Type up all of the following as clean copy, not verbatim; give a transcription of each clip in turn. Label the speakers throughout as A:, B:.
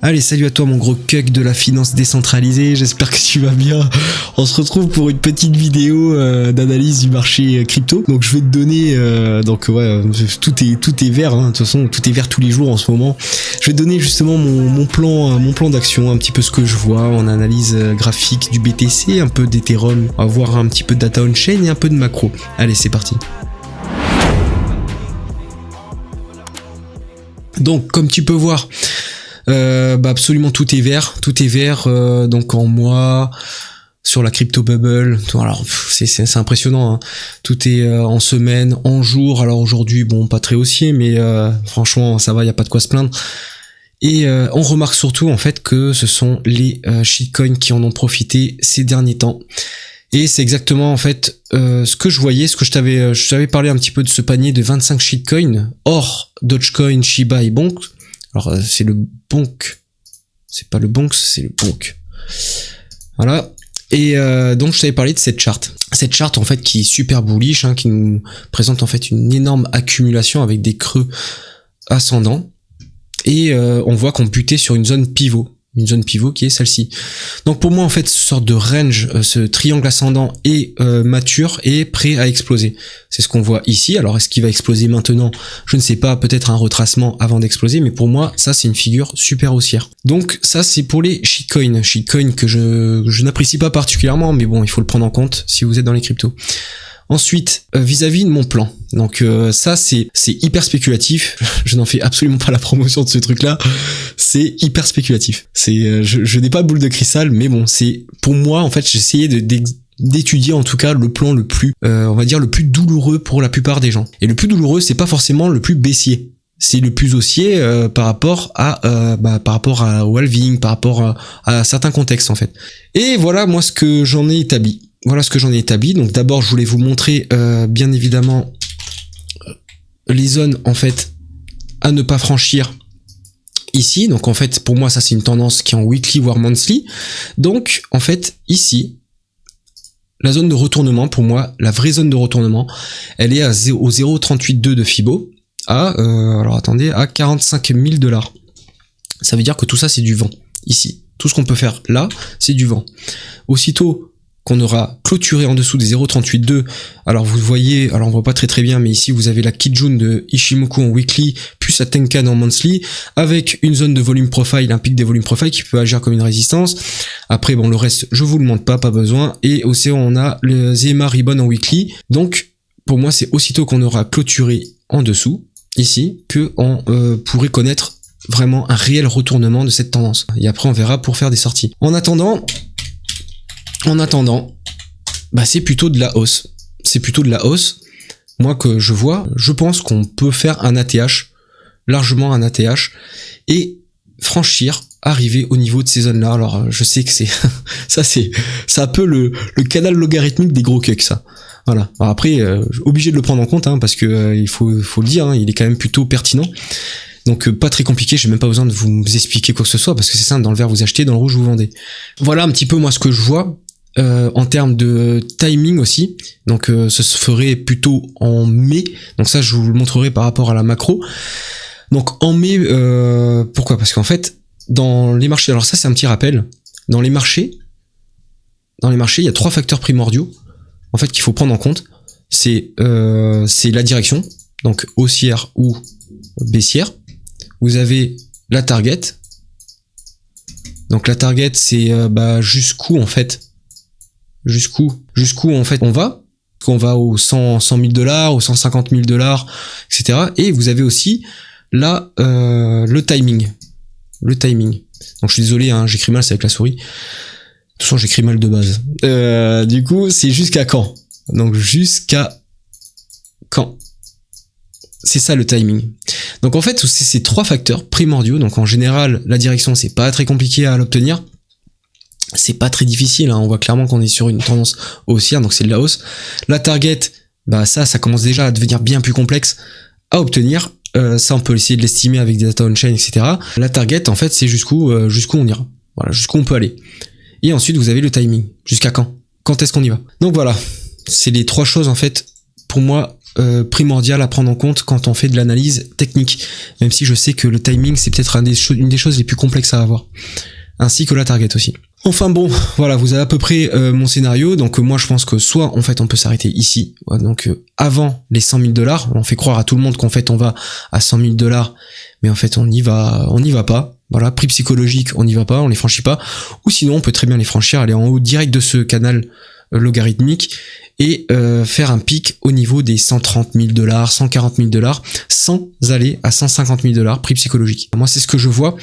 A: Allez, salut à toi mon gros cuck de la finance décentralisée, j'espère que tu vas bien. On se retrouve pour une petite vidéo d'analyse du marché crypto. Donc je vais te donner, tout est vert, hein. De toute façon tout est vert tous les jours en ce moment. Je vais te donner justement mon plan d'action, un petit peu ce que je vois en analyse graphique du BTC, un peu d'Ethereum, on va voir un petit peu de data on-chain et un peu de macro. Allez, c'est parti. Donc comme tu peux voir, absolument tout est vert, donc en mois, sur la crypto bubble. Alors c'est impressionnant, hein. Tout est en semaine, en jour. Alors aujourd'hui, bon, pas très haussier, mais franchement ça va, y a pas de quoi se plaindre. Et on remarque surtout en fait que ce sont les shitcoins qui en ont profité ces derniers temps. Et c'est exactement en fait ce que je voyais, ce que je t'avais parlé un petit peu de ce panier de 25 shitcoins, hors Dogecoin, Shiba et Bonk. Alors c'est le Bonk, c'est pas le Bonk, c'est le Bonk. Voilà. Et donc je t'avais parlé de cette charte. Cette charte en fait qui est super bullish, hein, qui nous présente en fait une énorme accumulation avec des creux ascendants. Et on voit qu'on butait sur une zone pivot. Une zone pivot qui est celle-ci. Donc pour moi en fait ce sorte de range, ce triangle ascendant est mature et prêt à exploser. C'est ce qu'on voit ici. Alors est-ce qu'il va exploser maintenant? Je ne sais pas, peut-être un retracement avant d'exploser, mais pour moi ça c'est une figure super haussière. Donc ça c'est pour les shitcoins. Shitcoins que je n'apprécie pas particulièrement, mais bon, il faut le prendre en compte si vous êtes dans les cryptos. Ensuite, vis-à-vis de mon plan. Donc ça c'est hyper spéculatif. Je n'en fais absolument pas la promotion de ce truc-là. C'est hyper spéculatif. Je n'ai pas de boule de cristal, mais bon, c'est pour moi en fait, j'ai essayé d'étudier en tout cas le plan le plus, on va dire le plus douloureux pour la plupart des gens. Et le plus douloureux, c'est pas forcément le plus baissier. C'est le plus haussier par rapport au halving, par rapport à certains contextes en fait. Et voilà moi ce que j'en ai établi. Donc d'abord je voulais vous montrer bien évidemment les zones en fait à ne pas franchir ici. Donc en fait pour moi ça c'est une tendance qui est en weekly voire monthly. Donc en fait ici la zone de retournement, pour moi la vraie zone de retournement, elle est au 0,382 de Fibo à 45 000 $. Ça veut dire que tout ça c'est du vent ici. Tout ce qu'on peut faire là c'est du vent. Aussitôt qu'on aura clôturé en dessous des 0,382. Alors vous voyez, alors on voit pas très bien, mais ici vous avez la Kijun de Ishimoku en weekly, plus la Tenkan en monthly, avec une zone de volume profile, un pic des volumes profile qui peut agir comme une résistance. Après bon, le reste je vous le montre pas besoin. Et aussi on a le Zema Ribbon en weekly. Donc pour moi c'est aussitôt qu'on aura clôturé en dessous ici que on pourrait connaître vraiment un réel retournement de cette tendance. Et après on verra pour faire des sorties. En attendant, c'est plutôt de la hausse. Moi que je vois, je pense qu'on peut faire un ATH, largement un ATH, et arriver au niveau de ces zones-là. Alors je sais que c'est un peu le canal logarithmique des gros cucks, ça. Voilà. Alors après, obligé de le prendre en compte, hein, parce que il faut le dire, hein, il est quand même plutôt pertinent. Donc pas très compliqué, j'ai même pas besoin de vous expliquer quoi que ce soit, parce que c'est simple, dans le vert vous achetez, dans le rouge vous vendez. Voilà un petit peu moi ce que je vois. En termes de timing aussi, donc ce se ferait plutôt en mai, donc ça je vous le montrerai par rapport à la macro. Donc en mai, pourquoi? Parce qu'en fait dans les marchés, alors ça c'est un petit rappel, dans les marchés il y a 3 facteurs primordiaux en fait qu'il faut prendre en compte. C'est la direction, donc haussière ou baissière. Vous avez la target, donc la target c'est jusqu'où en fait on va, qu'on va aux 100 000 $, aux 150 000 $, etc. Et vous avez aussi là le timing. Donc je suis désolé, hein, j'écris mal, c'est avec la souris. De toute façon j'écris mal de base. Du coup c'est jusqu'à quand? Donc jusqu'à quand? C'est ça le timing. Donc en fait c'est ces 3 facteurs primordiaux. Donc en général la direction c'est pas très compliqué à l'obtenir. C'est pas très difficile, hein. On voit clairement qu'on est sur une tendance haussière, donc c'est de la hausse. La target, ça commence déjà à devenir bien plus complexe à obtenir. Ça on peut essayer de l'estimer avec des data on-chain, etc. La target en fait c'est jusqu'où on ira. Voilà, jusqu'où on peut aller. Et ensuite vous avez le timing. Jusqu'à quand? Quand est-ce qu'on y va? Donc voilà, c'est les 3 choses en fait pour moi primordial à prendre en compte quand on fait de l'analyse technique, même si je sais que le timing c'est peut-être une des choses les plus complexes à avoir, ainsi que la target aussi. Enfin bon, voilà, vous avez à peu près mon scénario. Donc moi je pense que soit en fait on peut s'arrêter ici, donc avant les 100 000 $, on fait croire à tout le monde qu'en fait on va à 100 000 $, mais en fait on n'y va pas. Voilà, prix psychologique, on n'y va pas, on les franchit pas. Ou sinon on peut très bien les franchir, aller en haut direct de ce canal logarithmique et faire un pic au niveau des 130 000 $, 140 000 $, sans aller à 150 000 $, prix psychologique. Moi c'est ce que je vois.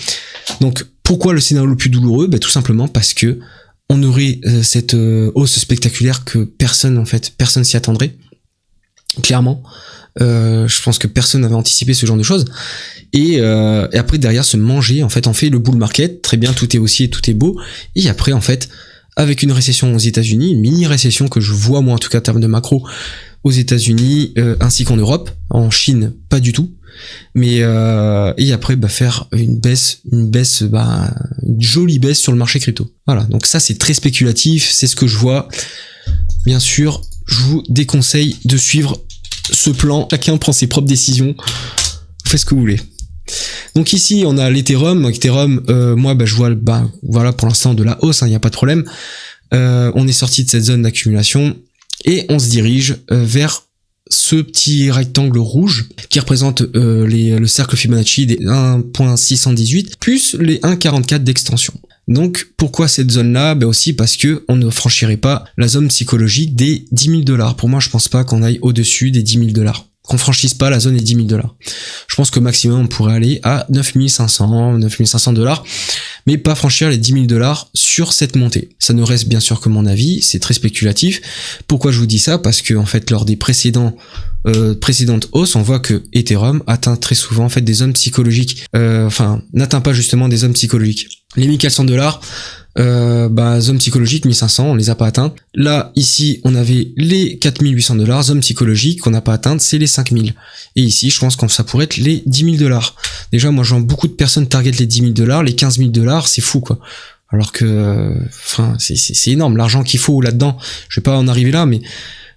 A: Donc pourquoi le scénario le plus douloureux? Tout simplement parce que on aurait cette hausse spectaculaire que personne s'y attendrait. Clairement, je pense que personne n'avait anticipé ce genre de choses. Et après derrière se manger, en fait, on fait le bull market, très bien, tout est haussier, tout est beau. Et après, en fait, avec une récession aux États-Unis, une mini récession que je vois moi en tout cas en termes de macro aux États-Unis ainsi qu'en Europe, en Chine pas du tout. Mais et après faire une jolie baisse sur le marché crypto. Voilà, donc ça c'est très spéculatif, c'est ce que je vois. Bien sûr, je vous déconseille de suivre ce plan, chacun prend ses propres décisions, faites ce que vous voulez. Donc ici on a l'Ethereum, donc Ethereum, moi je vois voilà pour l'instant de la hausse, il n'y a pas de problème. On est sorti de cette zone d'accumulation et on se dirige vers ce petit rectangle rouge qui représente le cercle Fibonacci des 1.618 plus les 1.44 d'extension. Donc pourquoi cette zone-là? Aussi parce que on ne franchirait pas la zone psychologique des 10 000 $. Pour moi, je pense pas qu'on aille au-dessus des 10 000 $. Qu'on franchisse pas la zone des 10 000 $. Je pense que maximum on pourrait aller à 9 500 $, mais pas franchir les 10 000 $ sur cette montée. Ça ne reste bien sûr que mon avis, c'est très spéculatif. Pourquoi je vous dis ça? Parce que en fait lors des précédentes hausses, on voit que Ethereum atteint très souvent en fait des zones psychologiques, n'atteint pas justement des zones psychologiques. Les 1400 $, zone psychologique 1500, on les a pas atteintes. Là, ici, on avait les 4800 $, zone psychologique qu'on n'a pas atteinte, c'est les 5000. Et ici, je pense que ça pourrait être les 10 000 $. Déjà, moi, je vois beaucoup de personnes target les 10 000 $, les 15 000 $, c'est fou, quoi. Alors que, c'est énorme, l'argent qu'il faut là-dedans. Je vais pas en arriver là, mais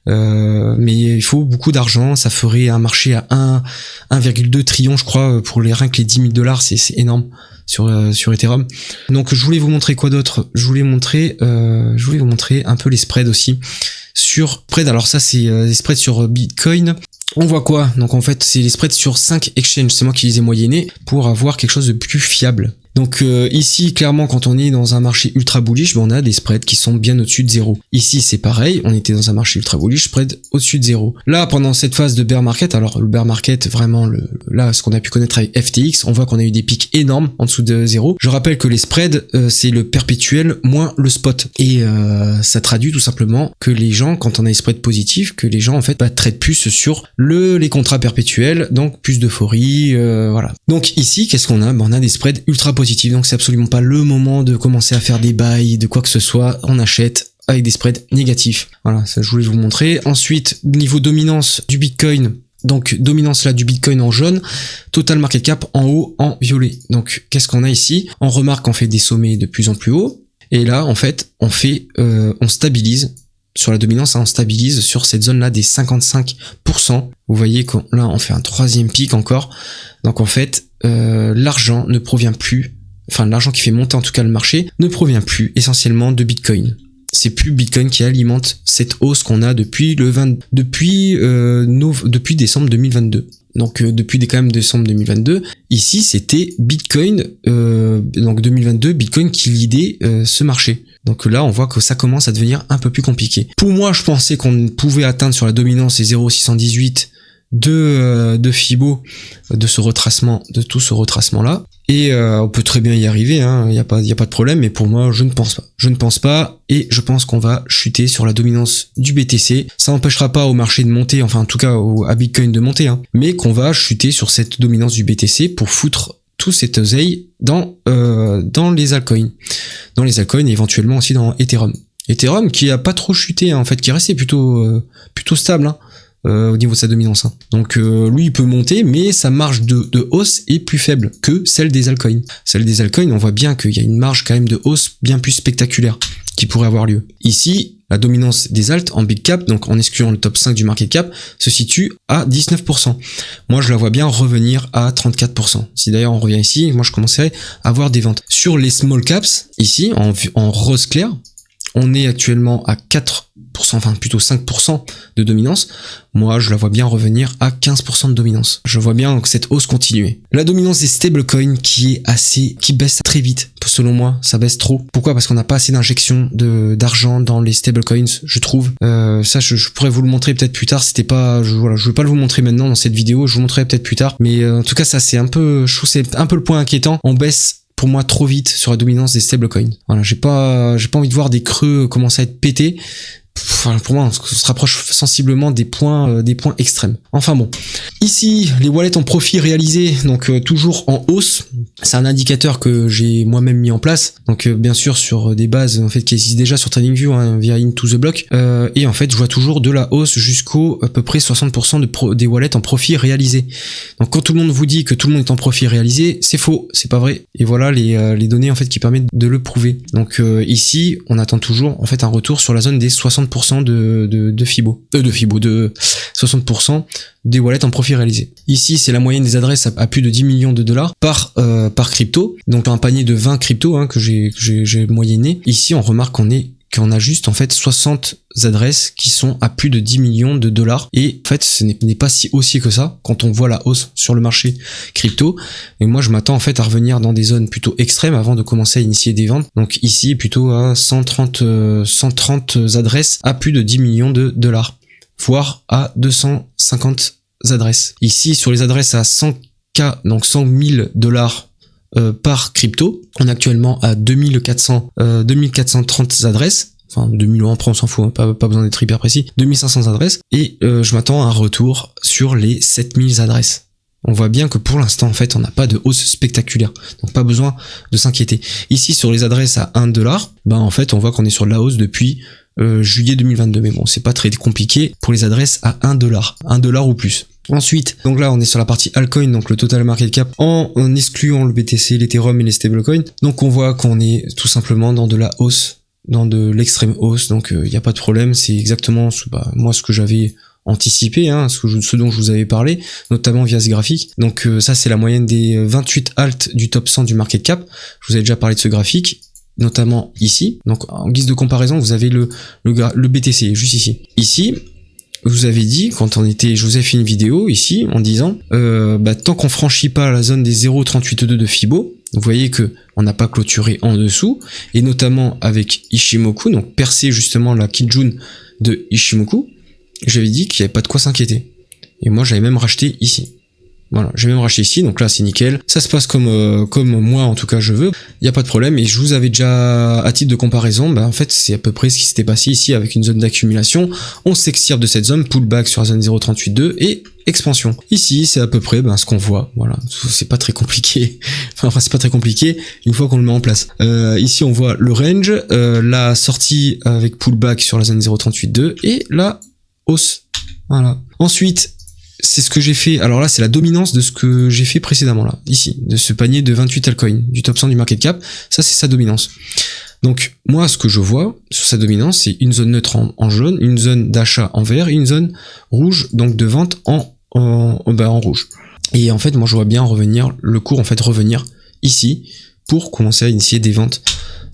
A: il faut beaucoup d'argent, ça ferait un marché à 1,2 trillion, je crois, pour rien que les 10 000 $, c'est énorme. Sur Ethereum. Donc je voulais vous montrer quoi d'autre? Je voulais vous montrer un peu les spreads aussi. Sur spread, alors ça c'est les spreads sur Bitcoin. On voit quoi? Donc en fait c'est les spreads sur 5 exchanges, c'est moi qui les ai moyennés pour avoir quelque chose de plus fiable. Donc ici clairement quand on est dans un marché ultra bullish, on a des spreads qui sont bien au-dessus de 0. Ici c'est pareil, on était dans un marché ultra bullish, spread au-dessus de 0. Là pendant cette phase de bear market, alors le bear market vraiment là ce qu'on a pu connaître avec FTX, on voit qu'on a eu des pics énormes en dessous de 0. Je rappelle que les spreads c'est le perpétuel moins le spot et ça traduit tout simplement que les gens quand on a des spreads positifs, que les gens en fait traitent plus sur les contrats perpétuels, donc plus d'euphorie, voilà. Donc ici qu'est-ce qu'on a? On a des spreads ultra positifs. Donc c'est absolument pas le moment de commencer à faire des buys, de quoi que ce soit, on achète avec des spreads négatifs. Voilà, ça je voulais vous montrer. Ensuite, niveau dominance du Bitcoin, donc dominance là du Bitcoin en jaune, total market cap en haut en violet. Donc qu'est-ce qu'on a ici? On remarque qu'on fait des sommets de plus en plus hauts, et là en fait on stabilise sur la dominance, on stabilise sur cette zone là des 55%. Vous voyez que là on fait un troisième pic encore. Donc en fait l'argent ne provient plus, l'argent qui fait monter en tout cas le marché ne provient plus essentiellement de Bitcoin. C'est plus Bitcoin qui alimente cette hausse qu'on a depuis décembre 2022. Donc depuis quand même décembre 2022, ici c'était Bitcoin, donc 2022, Bitcoin qui lidait ce marché. Donc là on voit que ça commence à devenir un peu plus compliqué. Pour moi je pensais qu'on pouvait atteindre sur la dominance les 0,618 de Fibo, de tout ce retracement là, et on peut très bien y arriver, y a pas de problème, mais pour moi je ne pense pas, et je pense qu'on va chuter sur la dominance du BTC. Ça n'empêchera pas au marché de monter, enfin en tout cas à Bitcoin de monter, mais qu'on va chuter sur cette dominance du BTC pour foutre tout cette oseille dans les altcoins, et éventuellement aussi dans Ethereum qui a pas trop chuté, en fait, qui est resté plutôt stable, au niveau de sa dominance. Donc lui il peut monter, mais sa marge de hausse est plus faible que celle des altcoins. Celle des altcoins, on voit bien qu'il y a une marge quand même de hausse bien plus spectaculaire, qui pourrait avoir lieu. Ici, la dominance des alts en big cap, donc en excluant le top 5 du market cap, se situe à 19%. Moi, je la vois bien revenir à 34%. Si d'ailleurs on revient ici, moi je commencerai à avoir des ventes. Sur les small caps, ici, en rose clair, on est actuellement à 4%, enfin plutôt 5% de dominance. Moi, je la vois bien revenir à 15% de dominance. Je vois bien donc cette hausse continuer. La dominance des stablecoins qui baisse très vite. Selon moi, ça baisse trop. Pourquoi? Parce qu'on n'a pas assez d'injection d'argent dans les stablecoins, je trouve. Ça, je pourrais vous le montrer peut-être plus tard. Je vais pas vous le montrer maintenant dans cette vidéo. Je vous montrerai peut-être plus tard. Mais en tout cas, ça c'est je trouve c'est un peu le point inquiétant. On baisse pour moi trop vite sur la dominance des stablecoins. Voilà, j'ai pas envie de voir des creux commencer à être pétés. Enfin, pour moi, on se rapproche sensiblement des points extrêmes. Enfin bon. Ici, les wallets en profit réalisé, donc toujours en hausse. C'est un indicateur que j'ai moi-même mis en place. Donc bien sûr sur des bases en fait qui existent déjà sur TradingView via Into the Block. Et en fait, je vois toujours de la hausse jusqu'au à peu près 60% des wallets en profit réalisé. Donc quand tout le monde vous dit que tout le monde est en profit réalisé, c'est faux, c'est pas vrai. Et voilà les données en fait qui permettent de le prouver. Donc ici, on attend toujours en fait un retour sur la zone des 60% de Fibo, de 60% des wallets en profit réalisé. Ici, c'est la moyenne des adresses à plus de 10 millions de dollars par crypto. Donc un panier de 20 cryptos que j'ai moyenné. Ici, on remarque qu'on a juste en fait 60 adresses qui sont à plus de 10 millions de dollars. Et en fait, ce n'est pas si haussier que ça quand on voit la hausse sur le marché crypto. Et moi, je m'attends en fait à revenir dans des zones plutôt extrêmes avant de commencer à initier des ventes. Donc ici, plutôt à 130 adresses à plus de 10 millions de dollars, voire à 250 adresses. Ici, sur les adresses à 100K, donc 100 000 dollars par crypto, on est actuellement à 2430 adresses. Enfin, 2000 euros, on s'en fout, pas besoin d'être hyper précis. 2500 adresses. Et je m'attends à un retour sur les 7000 adresses. On voit bien que pour l'instant, en fait, on n'a pas de hausse spectaculaire. Donc, pas besoin de s'inquiéter. Ici, sur les adresses à 1 $, en fait, on voit qu'on est sur de la hausse depuis juillet 2022. Mais bon, c'est pas très compliqué pour les adresses à 1 $. 1 $ ou plus. Ensuite, donc là on est sur la partie altcoin, donc le total market cap en excluant le BTC, l'Ethereum et les stablecoins. Donc on voit qu'on est tout simplement dans de la hausse, dans de l'extrême hausse, donc il n'y a pas de problème, c'est exactement moi ce que j'avais anticipé, ce dont je vous avais parlé, notamment via ce graphique. Donc ça c'est la moyenne des 28 alts du top 100 du market cap. Je vous avais déjà parlé de ce graphique, notamment ici. Donc en guise de comparaison, vous avez le BTC juste ici. Ici, vous avez dit, je vous ai fait une vidéo ici en disant, tant qu'on franchit pas la zone des 0,382 de Fibo, vous voyez que on n'a pas clôturé en dessous, et notamment avec Ishimoku, donc percer justement la Kijun de Ishimoku, j'avais dit qu'il n'y avait pas de quoi s'inquiéter. Et moi j'avais même racheté ici. Voilà, j'ai même racheté ici, donc là c'est nickel. Ça se passe comme moi en tout cas je veux. Il n'y a pas de problème. Et je vous avais déjà, à titre de comparaison, en fait c'est à peu près ce qui s'était passé ici avec une zone d'accumulation. On s'extirpe de cette zone, pullback sur la zone 0.382 et expansion. Ici c'est à peu près ce qu'on voit. Voilà, c'est pas très compliqué. Enfin c'est pas très compliqué une fois qu'on le met en place. Ici on voit le range, la sortie avec pullback sur la zone 0.382 et la hausse. Voilà. Ensuite, c'est ce que j'ai fait. Alors là, c'est la dominance de ce que j'ai fait précédemment là, ici, de ce panier de 28 altcoins du top 100 du market cap. Ça, c'est sa dominance. Donc moi, ce que je vois sur sa dominance, c'est une zone neutre en jaune, une zone d'achat en vert et une zone rouge, donc de vente en rouge. Et en fait, moi, je vois bien le cours revenir ici pour commencer à initier des ventes.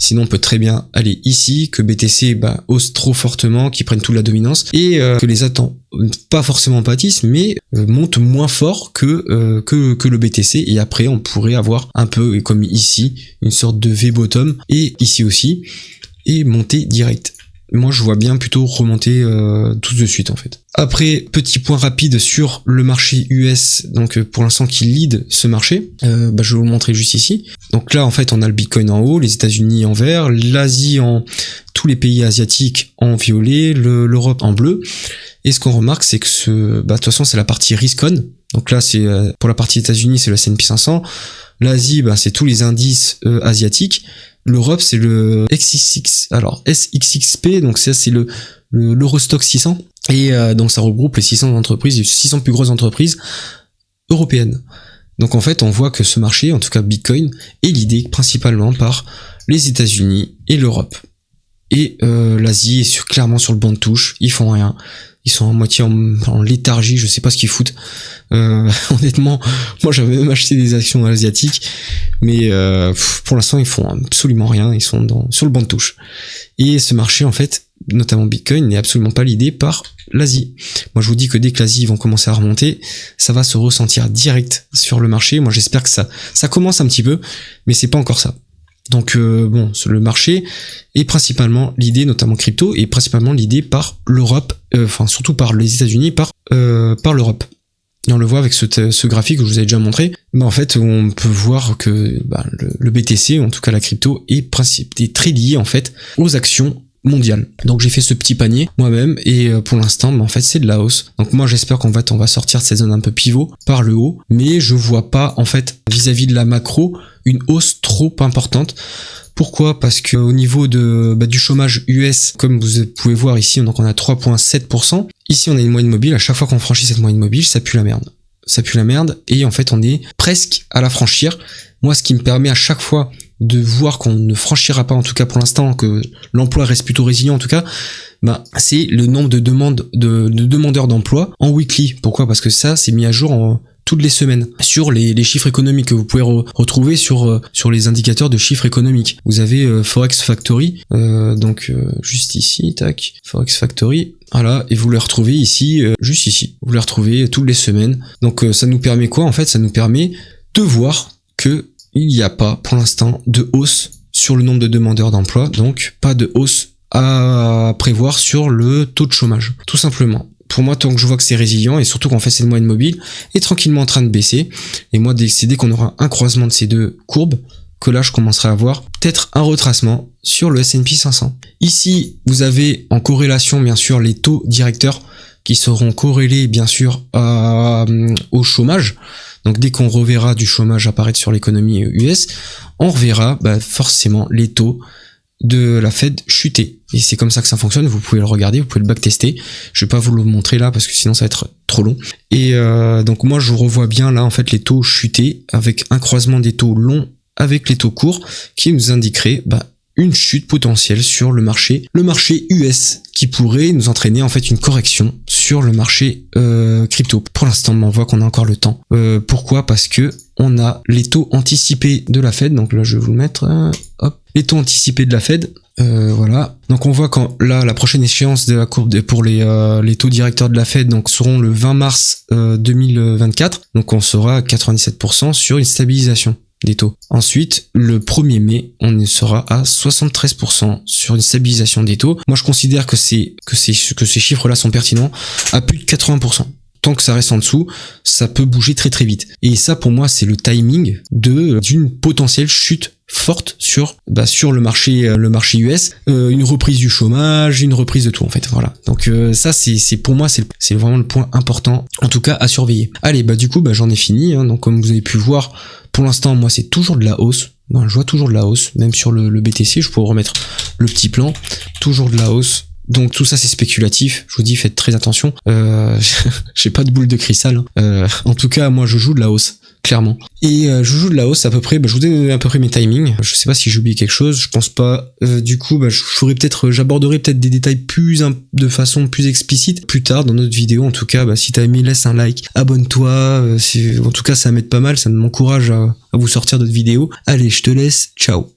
A: Sinon, on peut très bien aller ici, que BTC hausse trop fortement, qu'ils prennent toute la dominance, et que les attentes, pas forcément pâtissent, mais montent moins fort que le BTC, et après on pourrait avoir un peu, comme ici, une sorte de V-bottom, et ici aussi, et monter direct. Moi je vois bien plutôt remonter tout de suite en fait. Après, petit point rapide sur le marché US, donc pour l'instant qui lead ce marché, je vais vous le montrer juste ici. Donc là en fait on a le Bitcoin en haut, les États-Unis en vert, l'Asie tous les pays asiatiques en violet, l'Europe en bleu. Et ce qu'on remarque c'est que de toute façon c'est la partie risk on. Donc là c'est pour la partie États-Unis c'est le S&P 500, l'Asie c'est tous les indices asiatiques. L'Europe c'est le SXXP, donc ça c'est l'Eurostock 600, et donc ça regroupe les 600 plus grosses entreprises européennes. Donc en fait on voit que ce marché, en tout cas Bitcoin, est l'idée principalement par les États-Unis et l'Europe. Et l'Asie est clairement sur le banc de touche, ils font rien. Ils sont à moitié en léthargie, je sais pas ce qu'ils foutent. Honnêtement, moi j'avais même acheté des actions asiatiques, mais pour l'instant ils font absolument rien, ils sont sur le banc de touche. Et ce marché en fait, notamment Bitcoin, n'est absolument pas l'idée par l'Asie. Moi je vous dis que dès que l'Asie vont commencer à remonter, ça va se ressentir direct sur le marché. Moi j'espère que ça commence un petit peu, mais c'est pas encore ça. Donc bon, le marché est principalement l'idée, notamment crypto, et principalement l'idée par l'Europe, enfin surtout par les États-Unis, par l'Europe. Et on le voit avec ce graphique que je vous ai déjà montré. Mais en fait, on peut voir que le BTC, en tout cas la crypto, est très lié en fait aux actions mondiales. Donc j'ai fait ce petit panier moi-même et pour l'instant, en fait, c'est de la hausse. Donc moi, j'espère qu'on va sortir de cette zone un peu pivot par le haut, mais je vois pas en fait vis-à-vis de la macro une hausse trop importante. Pourquoi ? Parce que au niveau du chômage US, comme vous pouvez voir ici, donc on a 3,7%. Ici, on a une moyenne mobile. À chaque fois qu'on franchit cette moyenne mobile, ça pue la merde. Ça pue la merde. Et en fait, on est presque à la franchir. Moi, ce qui me permet à chaque fois de voir qu'on ne franchira pas, en tout cas pour l'instant, que l'emploi reste plutôt résilient en tout cas, c'est le nombre de demandeurs d'emploi en weekly. Pourquoi ? Parce que ça, c'est mis à jour toutes les semaines sur les chiffres économiques que vous pouvez retrouver sur les indicateurs de chiffres économiques. Vous avez Forex Factory, juste ici, tac, Forex Factory, voilà, et vous les retrouvez ici, juste ici. Vous les retrouvez toutes les semaines. Donc ça nous permet quoi ? En fait, ça nous permet de voir que il n'y a pas pour l'instant de hausse sur le nombre de demandeurs d'emploi, donc pas de hausse à prévoir sur le taux de chômage, tout simplement. Pour moi, tant que je vois que c'est résilient, et surtout qu'en fait cette moyenne mobile est tranquillement en train de baisser, et moi dès qu'on aura un croisement de ces deux courbes, que là je commencerai à voir peut-être un retracement sur le S&P 500. Ici, vous avez en corrélation bien sûr les taux directeurs qui seront corrélés bien sûr au chômage. Donc dès qu'on reverra du chômage apparaître sur l'économie US, on reverra forcément les taux de la Fed chuter. Et c'est comme ça que ça fonctionne, vous pouvez le regarder, vous pouvez le backtester. Je vais pas vous le montrer là parce que sinon ça va être trop long. Et donc moi je revois bien là en fait les taux chuter avec un croisement des taux longs avec les taux courts qui nous indiquerait une chute potentielle sur le marché US qui pourrait nous entraîner en fait une correction sur le marché crypto. Pour l'instant, on voit qu'on a encore le temps. Pourquoi ? Parce que on a les taux anticipés de la Fed. Donc là, je vais vous le mettre. Les taux anticipés de la Fed. Voilà. Donc on voit quand là la prochaine échéance de la courbe pour les taux directeurs de la Fed donc seront le 20 mars 2024. Donc on sera à 97% sur une stabilisation des taux. Ensuite, le 1er mai, on sera à 73% sur une stabilisation des taux. Moi, je considère que ces chiffres-là sont pertinents à plus de 80%. Tant que ça reste en dessous, ça peut bouger très très vite. Et ça, pour moi, c'est le timing d'une potentielle chute forte sur le marché US, une reprise du chômage, une reprise de tout en fait. Voilà. Donc ça, c'est pour moi, c'est vraiment le point important, en tout cas à surveiller. Allez, du coup, j'en ai fini. Donc comme vous avez pu voir. Pour l'instant, moi, c'est toujours de la hausse. Je vois toujours de la hausse, même sur le BTC. Je pourrais remettre le petit plan. Toujours de la hausse. Donc tout ça, c'est spéculatif. Je vous dis, faites très attention. J'ai pas de boule de cristal. En tout cas, moi, je joue de la hausse, clairement. Et je joue de la hausse à peu près. Je vous donne à peu près mes timings. Je sais pas si j'ai oublié quelque chose. Je pense pas. Du coup, j'aborderai peut-être des détails de façon plus explicite plus tard dans notre vidéo. En tout cas, si t'as aimé, laisse un like, abonne-toi. En tout cas, ça m'aide pas mal. Ça m'encourage à vous sortir d'autres vidéos. Allez, je te laisse. Ciao.